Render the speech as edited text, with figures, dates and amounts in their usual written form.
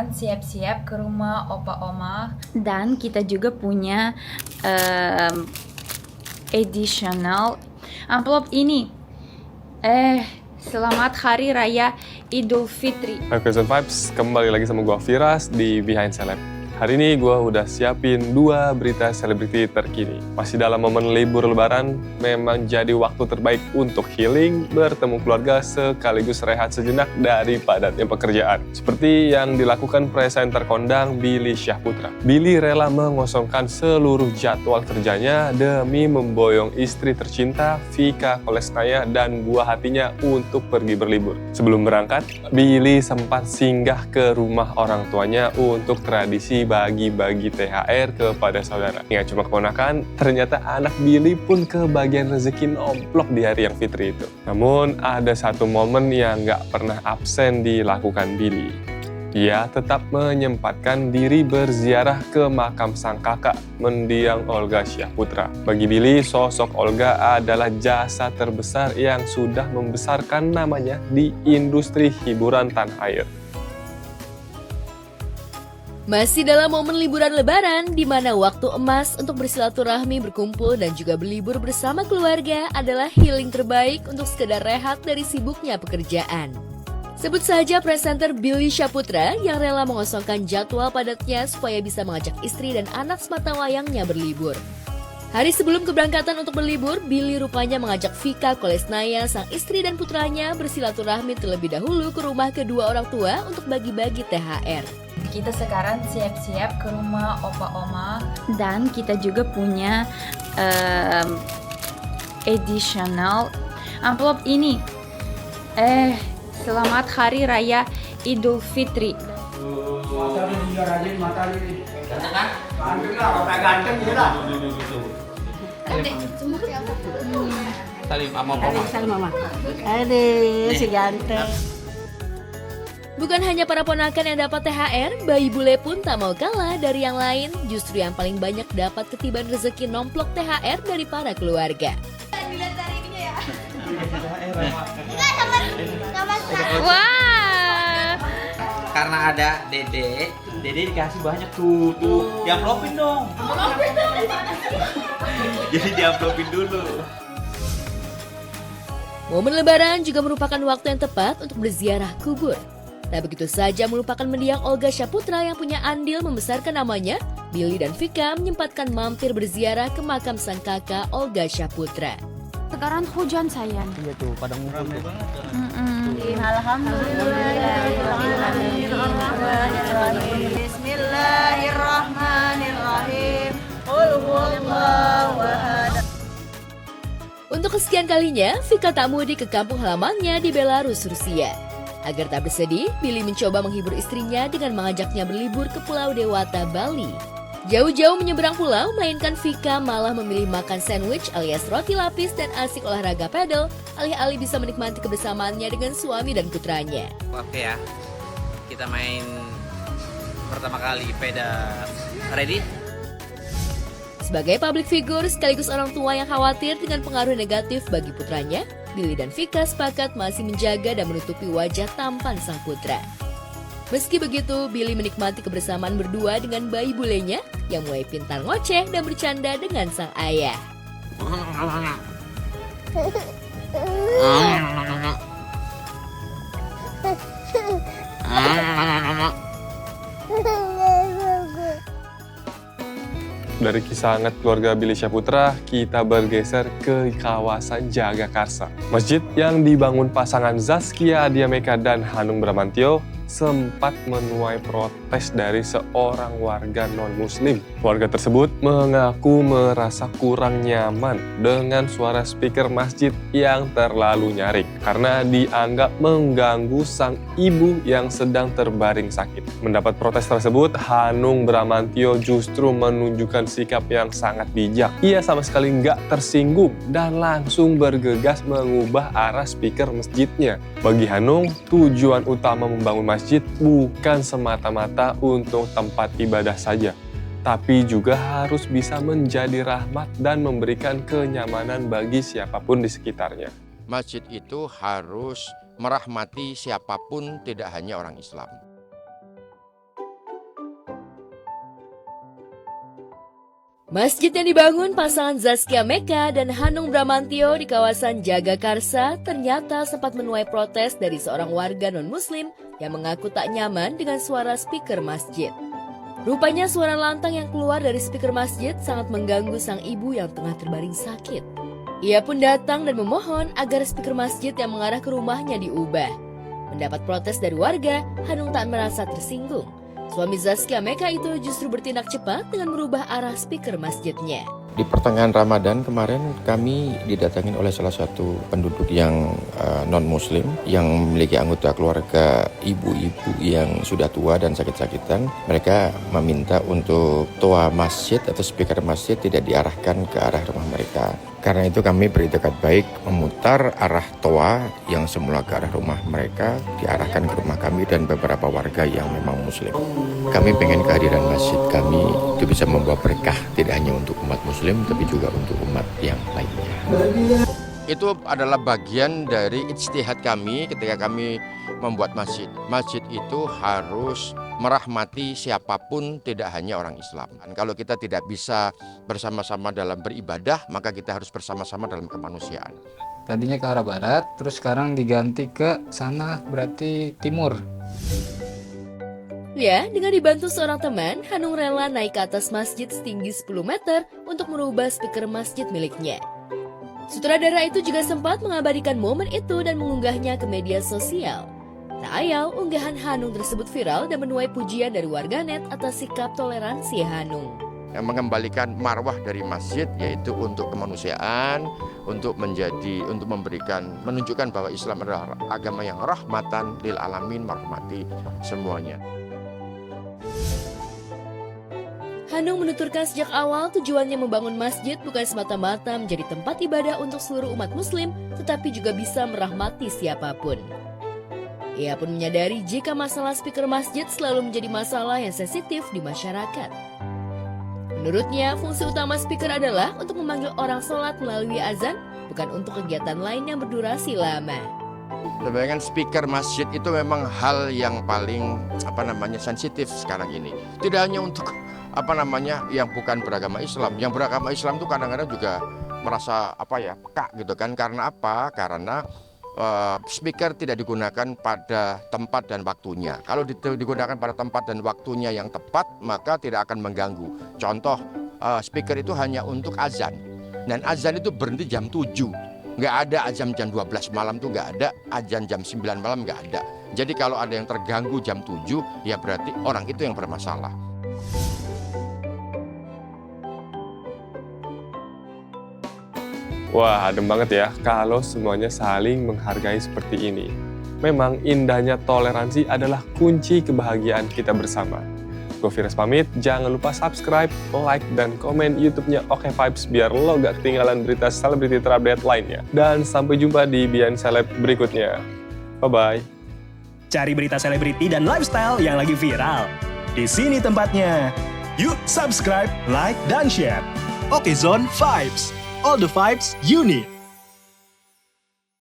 sekarang siap-siap ke rumah opa oma. Dan kita juga punya additional amplop ini. Selamat Hari Raya Idul Fitri. Hai Question Vibes, kembali lagi sama gue Firas di Behind Celeb. Hari ini gue udah siapin 2 berita selebriti terkini. Masih dalam momen libur lebaran, memang jadi waktu terbaik untuk healing, bertemu keluarga sekaligus rehat sejenak dari padatnya pekerjaan. Seperti yang dilakukan presenter kondang Billy Syahputra. Billy rela mengosongkan seluruh jadwal kerjanya demi memboyong istri tercinta Vika Kolesnaya dan buah hatinya untuk pergi berlibur. Sebelum berangkat, Billy sempat singgah ke rumah orang tuanya untuk tradisi bagi-bagi THR kepada saudara. Nggak cuma keponakan, ternyata anak Billy pun kebagian rezeki nomplok di hari yang fitri itu. Namun ada satu momen yang nggak pernah absen dilakukan Billy. Ia tetap menyempatkan diri berziarah ke makam sang kakak, mendiang Olga Syahputra. Bagi Billy, sosok Olga adalah jasa terbesar yang sudah membesarkan namanya di industri hiburan tanah air. Masih dalam momen liburan lebaran, di mana waktu emas untuk bersilaturahmi, berkumpul, dan juga berlibur bersama keluarga adalah healing terbaik untuk sekedar rehat dari sibuknya pekerjaan. Sebut saja presenter Billy Syahputra yang rela mengosongkan jadwal padatnya supaya bisa mengajak istri dan anak sematawayangnya berlibur. Hari sebelum keberangkatan untuk berlibur, Billy rupanya mengajak Vika Kolesnaya, sang istri dan putranya bersilaturahmi terlebih dahulu ke rumah kedua orang tua untuk bagi-bagi THR. Kita sekarang siap-siap ke rumah opa oma. Dan kita juga punya additional amplop ini. Selamat Hari Raya Idul Fitri. Mata dia juga rajin, mata dia. Ganteng kan? Ganteng lah, apa ganteng gitu lah. Salim sama mama. Salim mama. Aduh, si ganteng. Bukan hanya para ponakan yang dapat THR, bayi bule pun tak mau kalah dari yang lain. Justru yang paling banyak dapat ketiban rezeki nomplok THR dari para keluarga. Wah. Karena ada Dede dikasih banyak tuh. Diamplopin dong. Jadi diamplopin dulu. Momen lebaran juga merupakan waktu yang tepat untuk berziarah kubur. Tak begitu saja melupakan mendiang Olga Syahputra yang punya andil membesarkan namanya, Billy dan Vika menyempatkan mampir berziarah ke makam sang kakak Olga Syahputra. Sekarang hujan sayang. Iya tuh, pada ngumpul tuh. Bismillahirrahmanirrahim. Qul huwallahu ahad. Untuk kesekian kalinya, Vika tak mudik ke kampung halamannya di Belarus, Rusia. Agar tak bersedih, Billy mencoba menghibur istrinya dengan mengajaknya berlibur ke Pulau Dewata, Bali. Jauh-jauh menyeberang pulau, melainkan Vika malah memilih makan sandwich alias roti lapis dan asik olahraga pedal, alih-alih bisa menikmati kebersamaannya dengan suami dan putranya. Oke ya, kita main pertama kali peda. Ready? Sebagai public figure sekaligus orang tua yang khawatir dengan pengaruh negatif bagi putranya, Billy dan Vika sepakat masih menjaga dan menutupi wajah tampan sang putra. Meski begitu, Billy menikmati kebersamaan berdua dengan bayi bulenya yang mulai pintar ngoceh dan bercanda dengan sang ayah. Dari kisah hangat keluarga Billy Syahputra, kita bergeser ke kawasan Jagakarsa. Masjid yang dibangun pasangan Zaskia Adiameka dan Hanung Bramantyo sempat menuai protes dari seorang warga non-muslim. Warga tersebut mengaku merasa kurang nyaman dengan suara speaker masjid yang terlalu nyaring karena dianggap mengganggu sang ibu yang sedang terbaring sakit. Mendapat protes tersebut, Hanung Bramantyo justru menunjukkan sikap yang sangat bijak. Ia sama sekali nggak tersinggung dan langsung bergegas mengubah arah speaker masjidnya. Bagi Hanung, tujuan utama membangun masjid bukan semata-mata untuk tempat ibadah saja, tapi juga harus bisa menjadi rahmat dan memberikan kenyamanan bagi siapapun di sekitarnya. Masjid itu harus merahmati siapapun, tidak hanya orang Islam. Masjid yang dibangun pasangan Zaskia Meka dan Hanung Bramantyo di kawasan Jagakarsa ternyata sempat menuai protes dari seorang warga non-muslim yang mengaku tak nyaman dengan suara speaker masjid. Rupanya suara lantang yang keluar dari speaker masjid sangat mengganggu sang ibu yang tengah terbaring sakit. Ia pun datang dan memohon agar speaker masjid yang mengarah ke rumahnya diubah. Mendapat protes dari warga, Hanung tak merasa tersinggung. Suami Zaskia Meka itu justru bertindak cepat dengan merubah arah speaker masjidnya. Di pertengahan Ramadan kemarin kami didatangin oleh salah satu penduduk yang non-muslim yang memiliki anggota keluarga ibu-ibu yang sudah tua dan sakit-sakitan. Mereka meminta untuk toa masjid atau speaker masjid tidak diarahkan ke arah rumah mereka. Karena itu kami beritikat baik memutar arah toa yang semula ke arah rumah mereka diarahkan ke rumah kami dan beberapa warga yang memang muslim. Kami pengen kehadiran masjid kami itu bisa membawa berkah tidak hanya untuk umat muslim tapi juga untuk umat yang lainnya. Itu adalah bagian dari ijtihad kami ketika kami membuat masjid. Masjid itu harus merahmati siapapun, tidak hanya orang Islam. Dan kalau kita tidak bisa bersama-sama dalam beribadah, maka kita harus bersama-sama dalam kemanusiaan. Tadinya ke arah barat, terus sekarang diganti ke sana, berarti timur. Ya, dengan dibantu seorang teman, Hanung rela naik ke atas masjid setinggi 10 meter untuk merubah speaker masjid miliknya. Sutradara itu juga sempat mengabadikan momen itu dan mengunggahnya ke media sosial. Tak ayal, unggahan Hanung tersebut viral dan menuai pujian dari warganet atas sikap toleransi Hanung. Yang mengembalikan marwah dari masjid yaitu untuk kemanusiaan, untuk memberikan, menunjukkan bahwa Islam adalah agama yang rahmatan lil alamin, merahmati semuanya. Hanung menuturkan sejak awal tujuannya membangun masjid bukan semata-mata menjadi tempat ibadah untuk seluruh umat muslim, tetapi juga bisa merahmati siapapun. Ia pun menyadari jika masalah speaker masjid selalu menjadi masalah yang sensitif di masyarakat. Menurutnya, fungsi utama speaker adalah untuk memanggil orang sholat melalui azan, bukan untuk kegiatan lain yang berdurasi lama. Sebenarnya speaker masjid itu memang hal yang paling sensitif sekarang ini. Tidak hanya untuk yang bukan beragama Islam. Yang beragama Islam itu kadang-kadang juga merasa peka gitu kan. Karena apa? Karena speaker tidak digunakan pada tempat dan waktunya. Kalau digunakan pada tempat dan waktunya yang tepat, maka tidak akan mengganggu. Contoh, speaker itu hanya untuk azan. Dan azan itu berhenti jam 7. Nggak ada azan jam 12 malam tuh nggak ada, azan jam 9 malam nggak ada. Jadi kalau ada yang terganggu jam 7, ya berarti orang itu yang bermasalah. Wah, adem banget ya kalau semuanya saling menghargai seperti ini. Memang indahnya toleransi adalah kunci kebahagiaan kita bersama. Gue Firas pamit, jangan lupa subscribe, like, dan komen YouTube-nya Oke Vibes biar lo gak ketinggalan berita selebriti terupdate lainnya. Dan sampai jumpa di Behind Celeb berikutnya. Bye-bye. Cari berita selebriti dan lifestyle yang lagi viral. Di sini tempatnya. Yuk subscribe, like, dan share. Oke Zone Vibes. All the vibes you need.